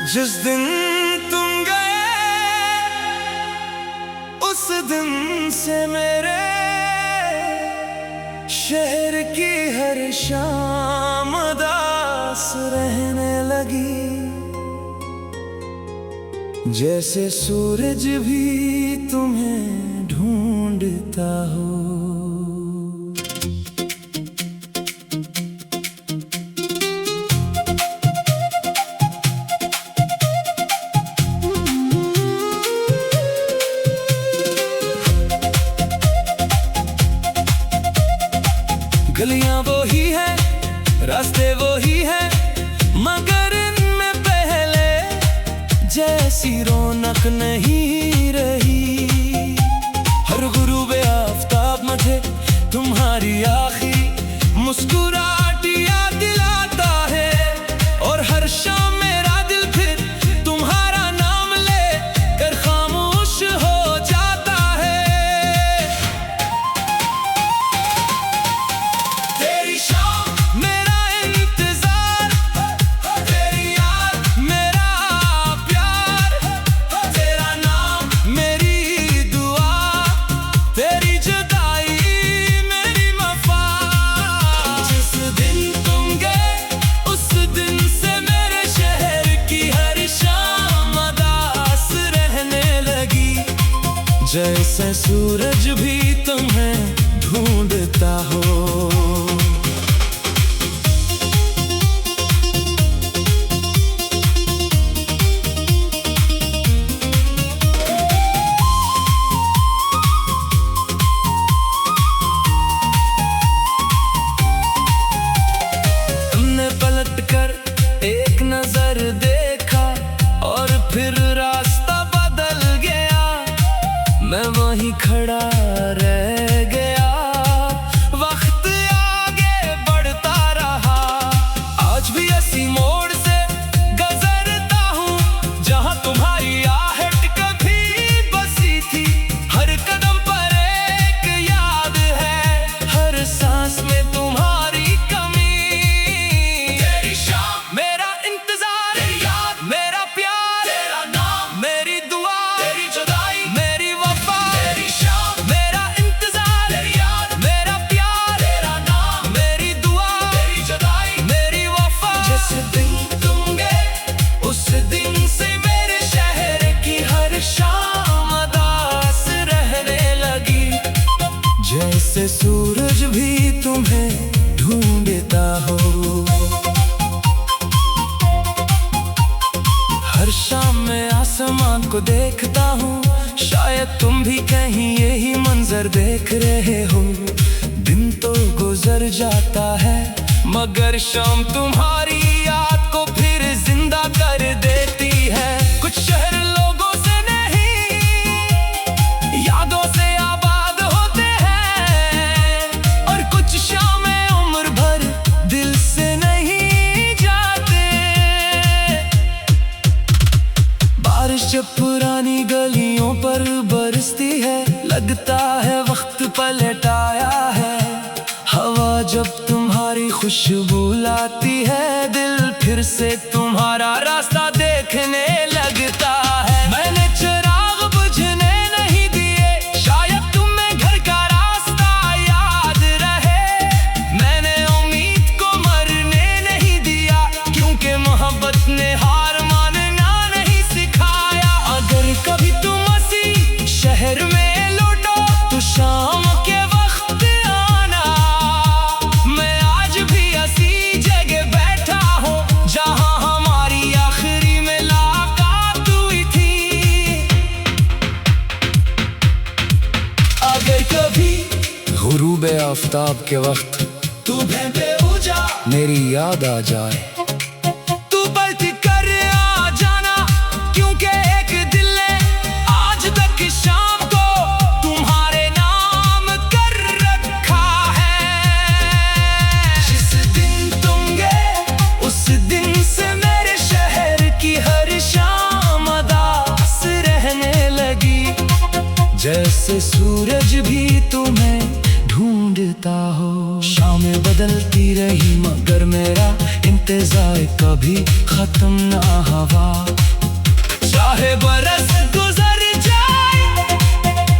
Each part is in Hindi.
जिस दिन तुम गए उस दिन से मेरे शहर की हर शाम उदास रहने लगी। जैसे सूरज भी तुम्हें ढूंढता हो। गलियां वो ही है, रास्ते वो ही है, मगर इनमें पहले जैसी रौनक नहीं रही। हर गुरूबे आफताब मुझे तुम्हारी आखिरी मुस्कुराहट याद दिलाता है, और हर शाम मेरा दिल फिर तुम्हारा नाम ले कर खामोश हो जाता है। तेरी शाम मेरा इंतजार, तेरी याद मेरा प्यार, तेरा नाम मेरी दुआ, तेरी जुदाई मेरी वफा। जिस दिन तुम गए उस दिन से मेरे शहर की हर शाम उदास रहने लगी। जैसे सूरज भी तुम्हें ढूंढता हो। एक नजर देखा और फिर रास्ता बदल गया, मैं वहीं खड़ा रह गया। वक्त आगे बढ़ता रहा, आज भी ऐसी मोड़ से गुजरता हूँ जहाँ तुम्हारी आहट कभी बसी थी। हर कदम पर एक याद है, हर सांस में तुम्हारी कमी। तेरी शाम मेरा इंतजार, तेरी याद मेरा प्यार, तेरा नाम मेरी दुआ, तेरी जुदाई मेरी वफा। तेरी शाम मेरा इंतजार, तेरी याद मेरा प्यार, तेरा नाम मेरी दुआ, तेरी जुदाई मेरी वफा। जिस दिन तुम गए उस दिन से मेरे शहर की हर शाम उदास रहने लगी। जैसे सूरज भी तुम्हें ढूंढता हो। हर शाम मैं आसमान को देखता हूँ, शायद तुम भी कहीं यही मंजर देख रहे हो। दिन तो गुजर जाता है मगर शाम तुम्हारी याद को फिर जिंदा कर देती है। कुछ शहर लोगों से नहीं यादों से आबाद होते हैं, और कुछ शामें उम्र भर दिल से नहीं जाते। बारिश जब पुरानी गलियों पर बरसती है, लगता है वक्त पलट आया है। हवा जब तुम्हारी खुशबू लाती है, दिल फिर से तुम्हारा रास्ता देखने लगता है। मैंने चिराग बुझने नहीं दिए, शायद तुम्हें घर का रास्ता याद रहे। मैंने उम्मीद को मरने नहीं दिया, क्योंकि मोहब्बत ने हार मानना नहीं सिखाया। अगर कभी तुम इसी शहर में लौटो तो शाम के वक्त आना। मैं आज भी इसी जगह बैठा हूँ जहाँ हमारी आखिरी मुलाकात हुई थी। अगर कभी गुरूबे आफताब के वक्त तुम्हें बेवजह मेरी याद आ जाए, तू बल्कि कर आ जाना, क्योंकि एक दिल ने आज तक शाम को तुम्हारे नाम कर रखा है। जिस दिन तुम गए उस दिन से मेरे शहर की हर शाम उदास रहने लगी। जैसे सूरज भी तुम्हें ढूंढता हो। शामें बदलती रही मगर मेरा इंतजार कभी खत्म ना हवा। चाहे बरस गुजर जाए,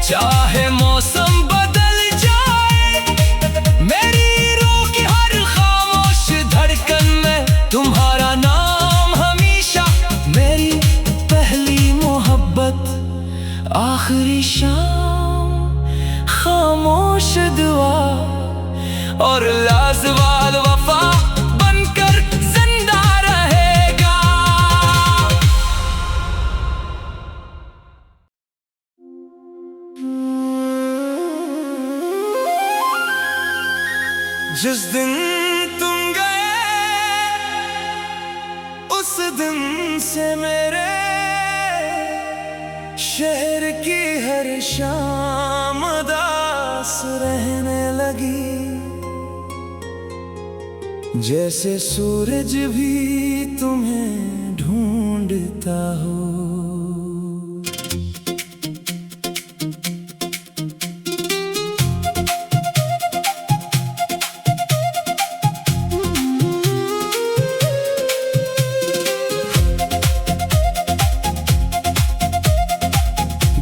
चाहे मौसम बदल जाए, मेरी रूह की हर खामोश धड़कन में तुम्हारा नाम हमेशा। मेरी पहली मोहब्बत, आखिरी शाम, खामोश दुआ और लाजवाब वफा बनकर जिंदा रहेगा। जिस दिन तुम गए, उस दिन से मेरे शहर की हर शाम उदास रहने लगी। जैसे सूरज भी तुम्हें ढूंढता हो।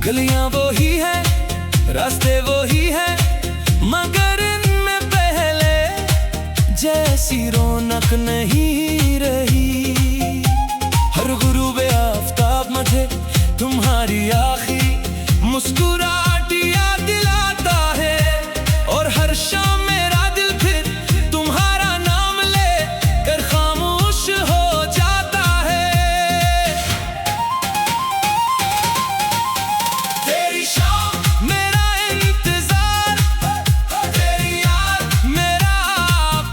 गलियां वो ही है, रास्ते वो ही है, मगर इनमें पहले जैसी रौनक नहीं रही। हर गुरूब आफताब मुझे तुम्हारी आखिरी मुस्कुराहट याद दिलाता है, और हर शाम मेरा दिल फिर तुम्हारा नाम ले कर खामोश हो जाता है। तेरी शाम मेरा इंतजार, तेरी याद मेरा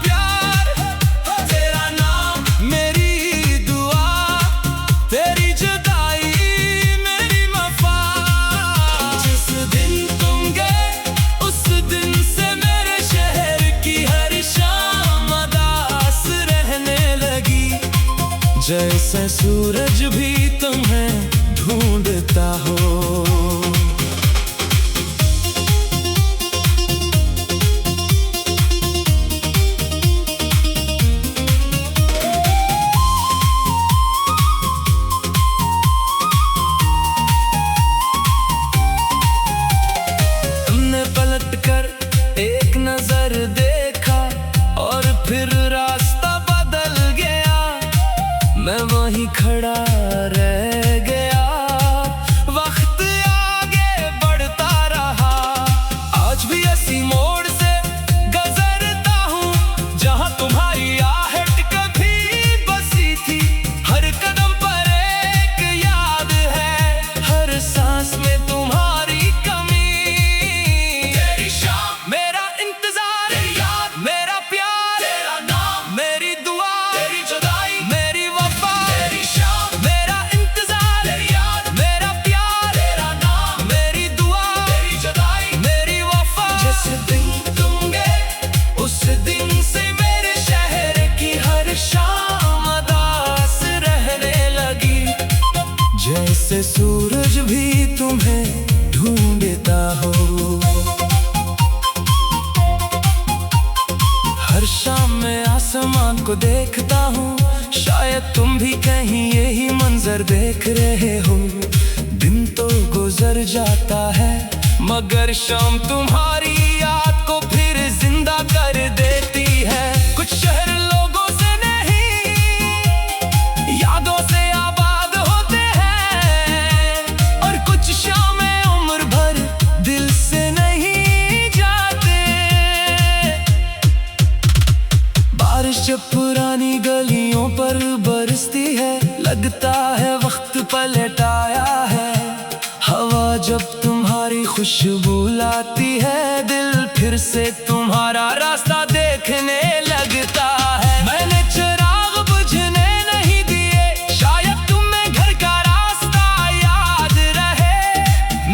प्यार, तेरा नाम मेरी दुआ, तेरी जुदाई मेरी वफा। जिस दिन तुम गए, उस दिन से मेरे शहर की हर शाम उदास रहने लगी। जैसे सूरज भी तुम्हें ढूंढता हो। तुमने पलट कर एक नजर देखा और फिर रास्ता बदल गया। मैं वहीं खड़ा रह गया, वक्त आगे बढ़ता रहा। आज भी ऐसी मोड़ से गुजरता हूँ जहाँ तुम्हारी आहट कभी बसी थी। हर कदम पर एक याद है, हर सांस में तुम्हारी कमी। तेरी शाम मेरा इंतजार, तेरी याद मेरा प्यार, तेरा नाम मेरी दुआ, तेरी जुदाई मेरी वफा। तेरी शाम मेरा इंतजार, तेरी याद मेरा प्यार, तेरा नाम मेरी दुआ, तेरी जुदाई मेरी वफा। जिस दिन तुम गए, उस दिन से मेरे शहर की हर शाम उदास रहने लगी। जैसे सूरज भी तुम्हें ढूंढता हो। हर शाम मैं आसमान को देखता हूँ, शायद तुम भी कहीं यही मंजर देख रहे हो। दिन तो गुजर जाता है, मगर शाम तुम्हारी याद को फिर जिंदा कर देती है। कुछ शहर लोगों से नहीं, यादों से आबाद होते हैं, और कुछ शामें उम्र भर दिल से नहीं जाते। बारिश जब पुरानी गलियों पर बरसती है, लगता है वक्त पलट आया है। हवा जब तुम्हारी खुशबू लाती है, दिल फिर से तुम्हारा रास्ता देखने लगता है। मैंने चिराग बुझने नहीं दिए, शायद तुम्हें घर का रास्ता याद रहे।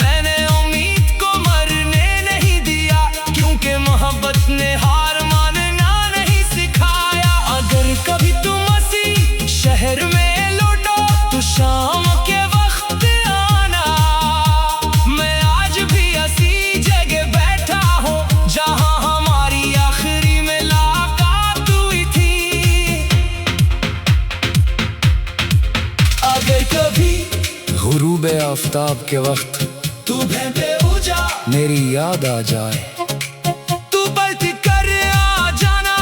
मैंने उम्मीद को मरने नहीं दिया, क्योंकि मोहब्बत ने हार मानना नहीं सिखाया। अगर कभी तुम इसी शहर में लौटो, तो शाम के वक्त आना। मैं आज भी इसी जगह बैठा हूँ, जहाँ हमारी आखिरी आफ्ताब के वक्त तुम्हें बेवजह मेरी याद आ जाए, तू बल्कि कर आ जाना,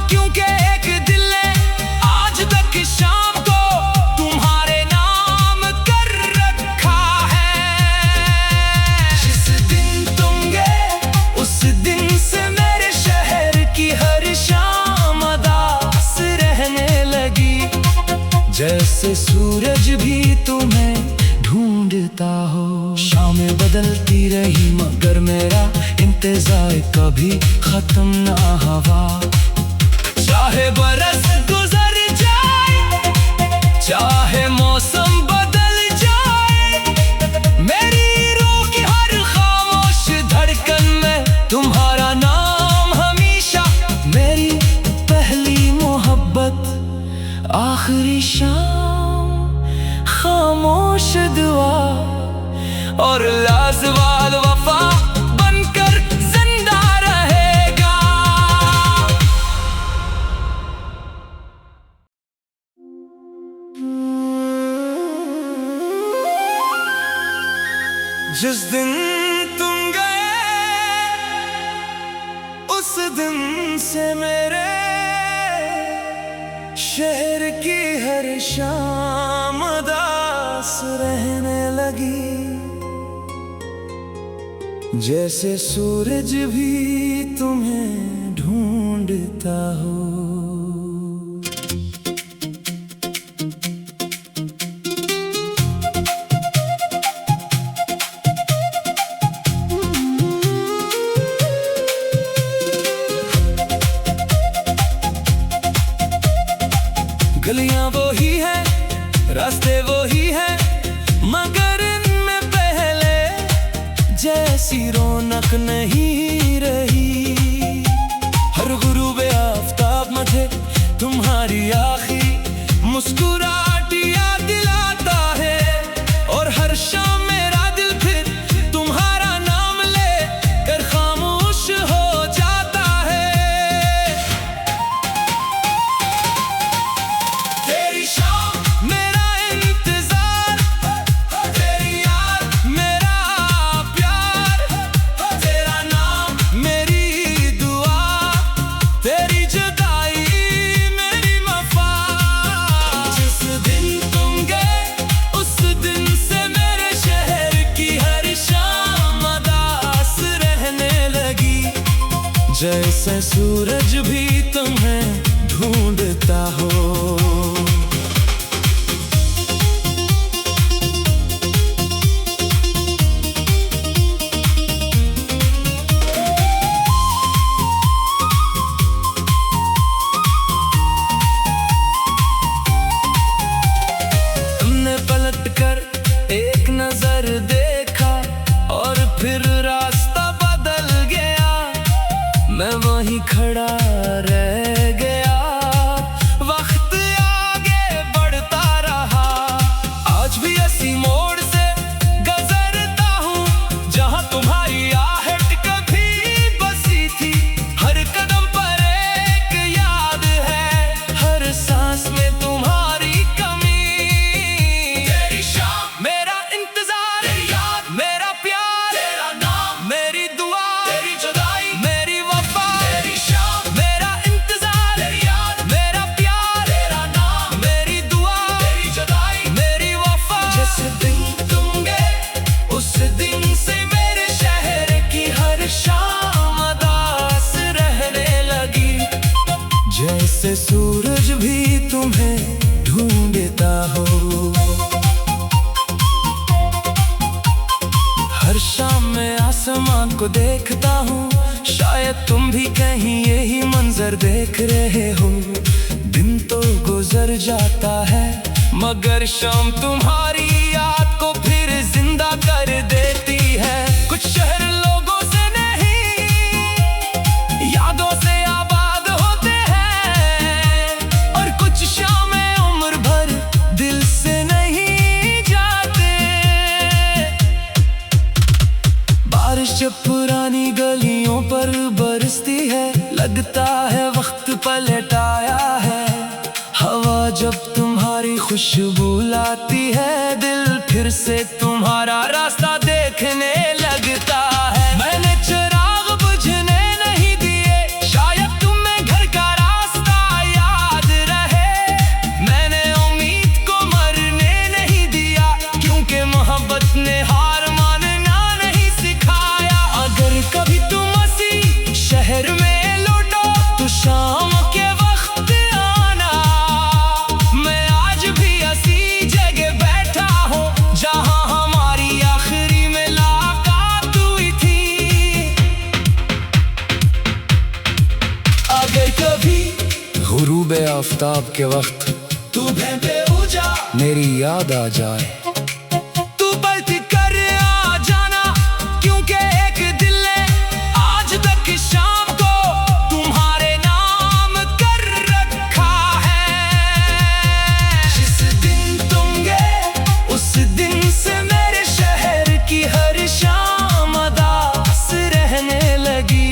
क्योंकि एक दिल ने आज तक शाम को तुम्हारे नाम कर रखा है। जिस दिन तुम गए उस दिन से मेरे शहर की हर शाम उदास रहने लगी, जैसे सूरज भी तुम्हें ढूंढता हो। शामें बदलती रही मगर मेरा इंतजार कभी खत्म ना हुआ। चाहे बरस गुजर जाए, चाहे मौसम बदल जाए, मेरी रूह की हर खामोश धड़कन में तुम्हारा नाम हमेशा। मेरी पहली मोहब्बत, आखिरी शाम, खामोश दुआ और लाजवाब वफा बनकर जिंदा रहेगा। जिस दिन तुम गए उस दिन से मेरे शहर की हर शाम उदास रहने लगी, जैसे सूरज भी तुम्हें ढूंढता हो। गलियां वो ही है, रास्ते वो ही है, मगर इनमें पहले जैसी रौनक नहीं रही। हर गुरूबे आफ्ताब मुझे तुम्हारी आखिरी मुस्कुराहट याद दिलाता है, और हर शाम मेरा दिल फिर तुम्हारा नाम ले कर खामोश हो जाता है। तेरी शाम मेरा इंतजार, तेरी याद मेरा प्यार, तेरा नाम मेरी दुआ, तेरी जुदाई मेरी वफा। जिस दिन तुम गए उस दिन से मेरे शहर की हर शाम उदास रहने लगी, जैसे सूरज भी तुम्हें ढूंढता हो। तुमने पलट कर एक नजर देखा और फिर रास्ता बदल गया, मैं वहीं खड़ा रह गया। वक्त आगे बढ़ता रहा, आज भी ऐसी मोड़ से गुजरता हूँ जहाँ तुम्हारी आहट कभी बसी थी। हर कदम पर एक याद है, हर सांस में तुम्हारी कमी। तेरी शाम मेरा इंतजार, तेरी याद मेरा प्यार, तेरा नाम मेरी दुआ, तेरी जुदाई मेरी वफा। तेरी शाम मेरा इंतजार, तेरी याद मेरा प्यार, तेरा नाम मेरी दुआ, तेरी जुदाई मेरी वफा। जिस दिन तुम गए उस दिन से मेरे शहर की हर शाम उदास रहने लगी, जैसे सूरज भी तुम्हें ढूंढता हो। हर शाम मैं आसमान को देखता हूँ, शायद तुम भी कहीं यही मंजर देख रहे हो। दिन तो गुजर जाता है मगर शाम तुम्हारी याद को फिर जिंदा कर देती है। कुछ शहर लोगों से नहीं, यादों से आबाद होते हैं, और कुछ शामें उम्र भर दिल से नहीं जाते। बारिश जब पुरानी गलियों पर बरसती है, लगता है वक्त पलट आया है। हवा जब तुम्हारी खुशबू लाती है, दिल फिर फिर से तुम्हारा रास्ता देखने लगता है। मैंने चिराग बुझने नहीं दिए, शायद तुम्हें घर का रास्ता याद रहे। मैंने उम्मीद को मरने नहीं दिया, क्योंकि मोहब्बत ने हार मानना नहीं सिखाया। अगर कभी तुम इसी शहर में लौटो तो शाम के वक्त आना। मैं आज भी इसी जगह बैठा हूँ जहाँ हमारी आखिरी मुलाकात हुई थी। अगर कभी गुरूब आफताब के वक्त तुम्हें बेवजह मेरी याद आ जाए, तू पलट कर आ जाना, क्योंकि एक दिल ने आज तक शाम को तुम्हारे नाम कर रखा है। जिस दिन तुम गए उस दिन से मेरे शहर की हर शाम उदास रहने लगी।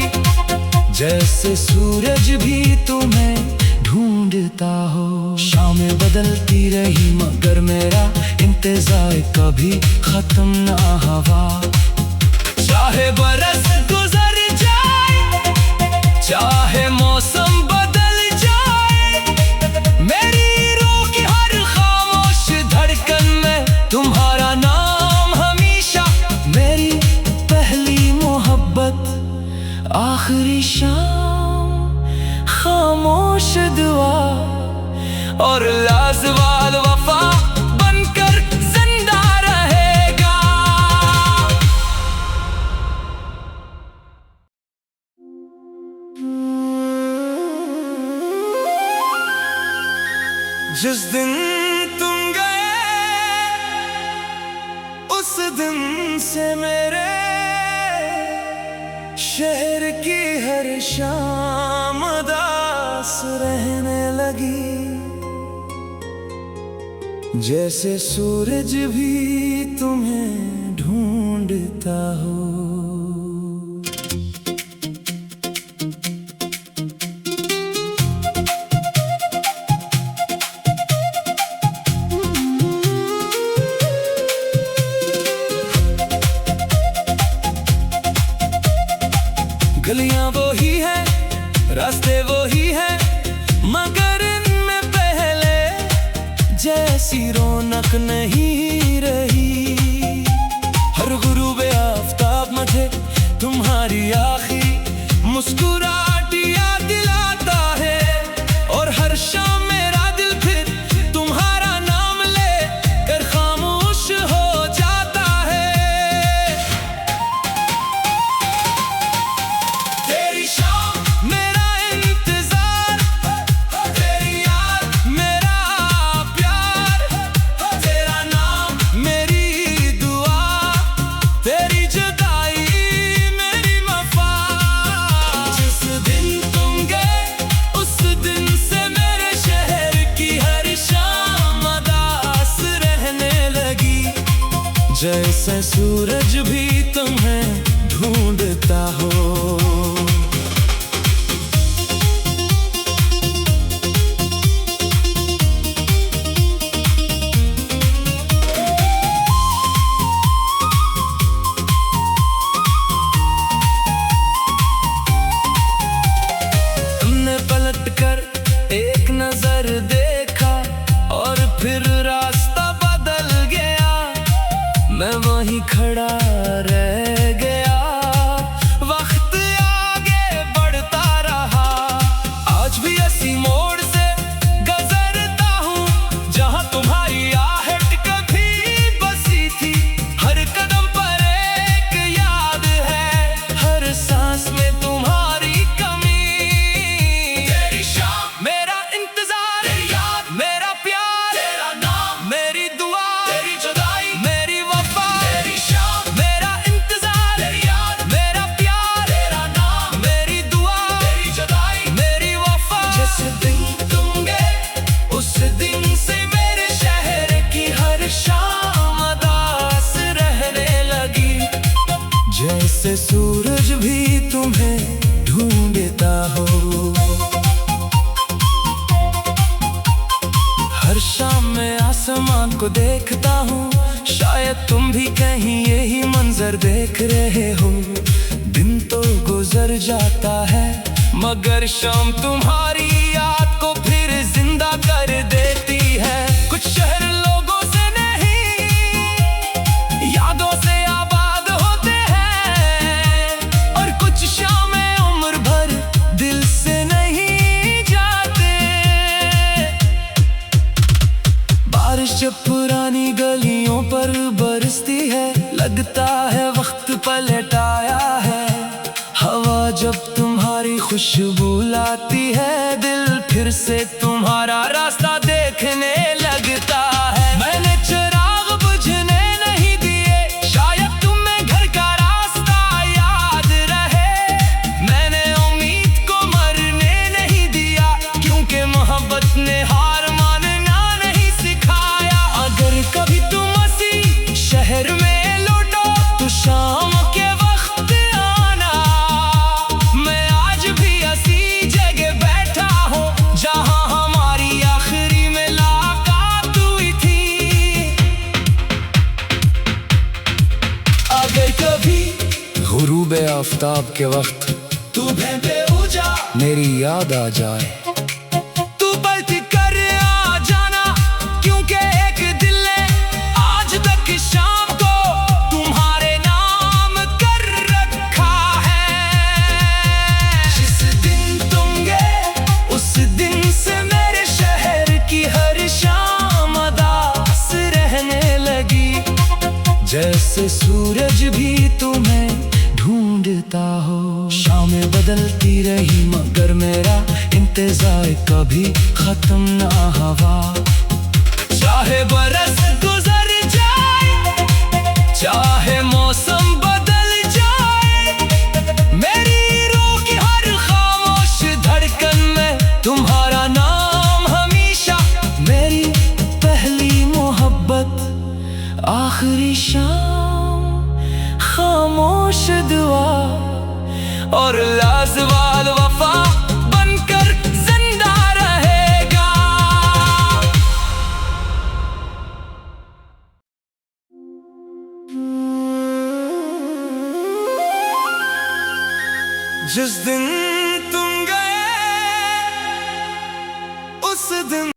जैसे सूरज भी तुम्हें ढूंढता हो। शामें बदलती रही मगर मेरा इंतजार कभी खत्म ना हुआ। चाहे बरस गुजर जाए, चाहे मौसम बदल जाए, मेरी रूह की हर खामोश धड़कन में तुम्हारा नाम हमेशा। मेरी पहली मोहब्बत, आखिरी शाम, खामोश दुआ और लाजवाल वफा बनकर जिंदा रहेगा। जिस दिन तुम गए उस दिन से मेरे शहर की हर शाम उदास रहने लगी। जैसे सूरज भी तुम्हें ढूंढता हो। गलियां वो ही है, रास्ते वो ही है, मगर इनमें पहले जैसी रौनक नहीं रही। हर गुरूब आफताब मुझे तुम्हारी आखिरी मुस्कुराहट याद दिलाता है, और हर शाम मेरा दिल फिर तुम्हारा नाम ले कर खामोश हो जाता है। तेरी शाम मेरा इंतजार, तेरी याद मेरा प्यार, तेरा नाम मेरी दुआ, तेरी जुदाई मेरी वफा। जिस दिन तुम गए उस दिन से मेरे शहर की हर शाम उदास रहने लगी। जैसे सूरज भी तुम्हें ढूंढता हो। तुमने पलट कर एक नजर देखा और फिर रास्ता बदल गया। मैं वहीं खड़ा रह गया। वक्त आगे बढ़ता रहा, आज भी इसी मोड़ से गुजरता हूँ जहाँ तुम्हारी आहट कभी बसी थी। हर कदम पर एक याद है, हर सांस में तुम्हारी कमी। तेरी शाम मेरा इंतजार, तेरी याद मेरा प्यार, तेरा नाम मेरी दुआ, तेरी जुदाई मेरी वफा। तेरी शाम मेरा इंतजार, तेरी याद मेरा प्यार, तेरा नाम मेरी दुआ, तेरी जुदाई मेरी वफा। जिस दिन तुम गए उस दिन से मेरे शहर की हर शाम उदास रहने लगी। जैसे सूरज भी तुम्हें ढूंढता हो। हर शाम मैं आसमान को देखता हूँ, शायद शायद तुम भी कहीं यही मंजर देख रहे हो। दिन तो गुजर जाता है मगर शाम तुम्हारी याद को फिर जिंदा कर देती है। कुछ शहर लोगों से नहीं यादों से आबाद होते हैं, और कुछ शामें उम्र भर दिल से नहीं जाते। बारिश जब पुरानी गलियों पर बरसती है, लगता है वक्त पलट आया है। हवा जब तुम्हारी खुशबू लाती है, दिल फिर से तुम्हारा रास्ता देखने लगता है। मैंने चिराग बुझने नहीं दिए, शायद तुम्हें घर का रास्ता याद रहे। मैंने उम्मीद को मरने नहीं दिया, क्योंकि मोहब्बत ने हार मानना नहीं सिखाया। अगर कभी तुम इसी शहर में लौटो तो शाम के वक्त आना। मैं आज भी इसी जगह बैठा हूँ जहाँ हमारी आखिरी मुलाकात हुई थी। अगर कभी गुरूब आफताब के वक्त तुम्हें बेवजह मेरी याद आ जाए, तू पलट कर आ जाना, क्योंकि एक दिल ने आज तक शाम को तुम्हारे नाम कर रखा है। जिस दिन तुम गए उस दिन से मेरे शहर की हर शाम अदास रहने लगी। जैसे सूरज भी तुम्हें ढूंढता हो। शामें बदलती रही मगर मेरा इंतजार कभी खत्म ना हुआ। चाहे बरस गुजर जाए, चाहे मौसम बदल जाए, मेरी रूह की हर खामोश धड़कन में तुम्हारा नाम हमेशा। मेरी पहली मोहब्बत, आखिरी शाम, खामोश दुआ और लाजवाब वफा बनकर जिंदा रहेगा। जिस दिन तुम गए उस दिन